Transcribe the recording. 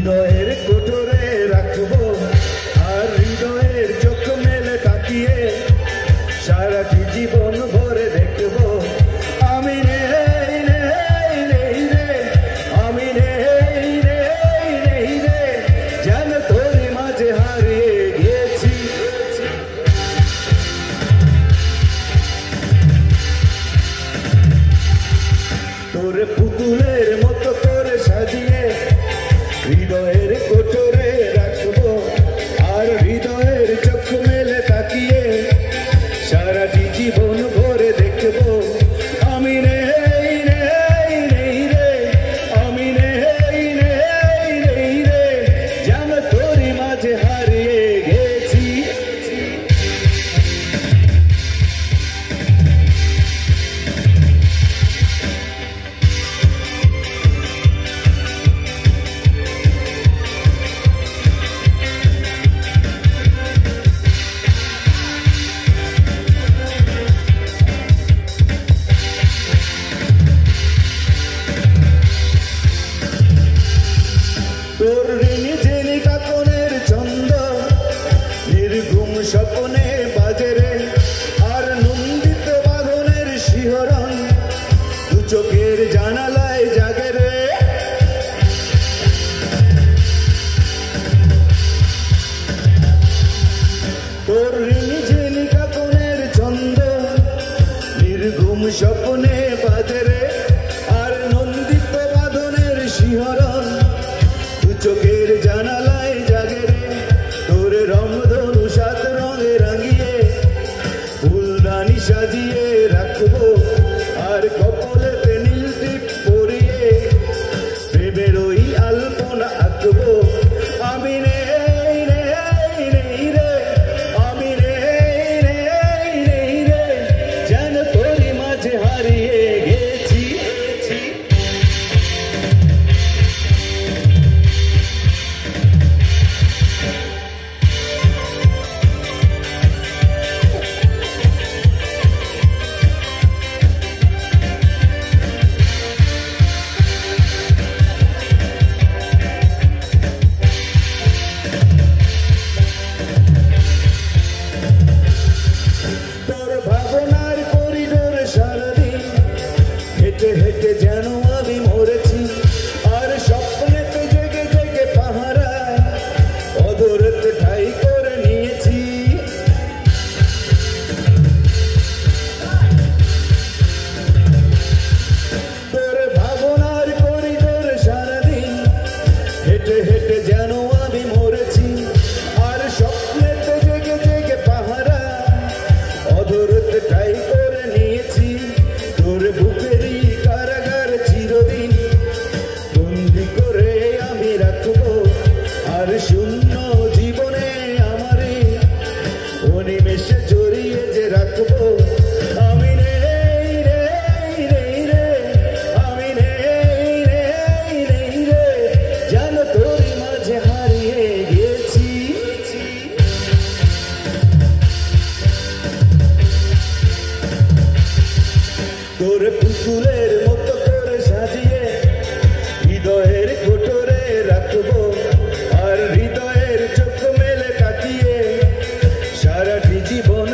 হৃদয়ের কোটরে রাখবো আর হৃদয়ের চোখ মেলে তাকিয়ে সারাটি জীবন ভরে দেখবো আমি নেই নেই নেই রে আমি নেই নেই নেই রে যেন তোর মাঝে হারিয়ে গেছি তোর পুতুলের মতো করে সাজিয়ে হৃদয়ের কোটরে রাখবো আর হৃদয়ের চোখ মেলে তাকিয়ে সারাটি জীবন ভরে দেখবো আমি নেই নেই নেই রে আমি নেই নেই নেই রে যেন তোরই মাঝে হারিয়ে গেছি তোর ঋণী জেনি কাকনের ছন্দ নির্ঘুম স্বপ্নে বাজে রে আর নন্দিত বাঁধনের শিহরণ দু চোখের জানালায় জাগে রে তোর ঋণী জেনি কাকনের ছন্দ নির্ঘুম স্বপ্নে বাজে রে আর নন্দিত বাঁধনের শিহরণ চোখের জানালায় জাগে রে তোর রংধনু সাত রঙে রাঙিয়ে ফুলদানি সাজিয়ে রাখবো আর কপালেতে নীল টিপ পরিয়ে প্রেমের ওই আলপনা আঁকবো আমি নেই নেই নেই রে আমি নেই নেই নেই রে যেন তোরই মাঝে হারিয়ে গেছি ভাবনার করিডোরে সারাদিন হেঁটে হেঁটে যেন আমি মরেছি আর স্বপ্নেতে জেগে জেগে পাহারায় অধরতে ঠাই করে নিয়েছি তোর ভাবনার করিডোরে সারাদিন হেঁটে হেঁটে যেন আমি মরেছি আর স্বপ্নেতে জেগে জেগে পাহারা অধরতে ঠাই করে নিয়েছি তোর বুকেরই কারাগার চিরদিন বন্দি করে আমি রাখবো আর শূন্য জীবনে আমারে অনিমেষে জড়িয়ে যে রাখবো আমি নেই নেই নেই রে আমি নেই নেই নেই রে যেন তোরই মাঝে হারিয়ে গেছি তোর পুতুলের মতো করে সাজিয়ে হৃদয়ের কোটরে রাখবো আর হৃদয়ের চোখ মেলে তাকিয়ে সারাটি জীবন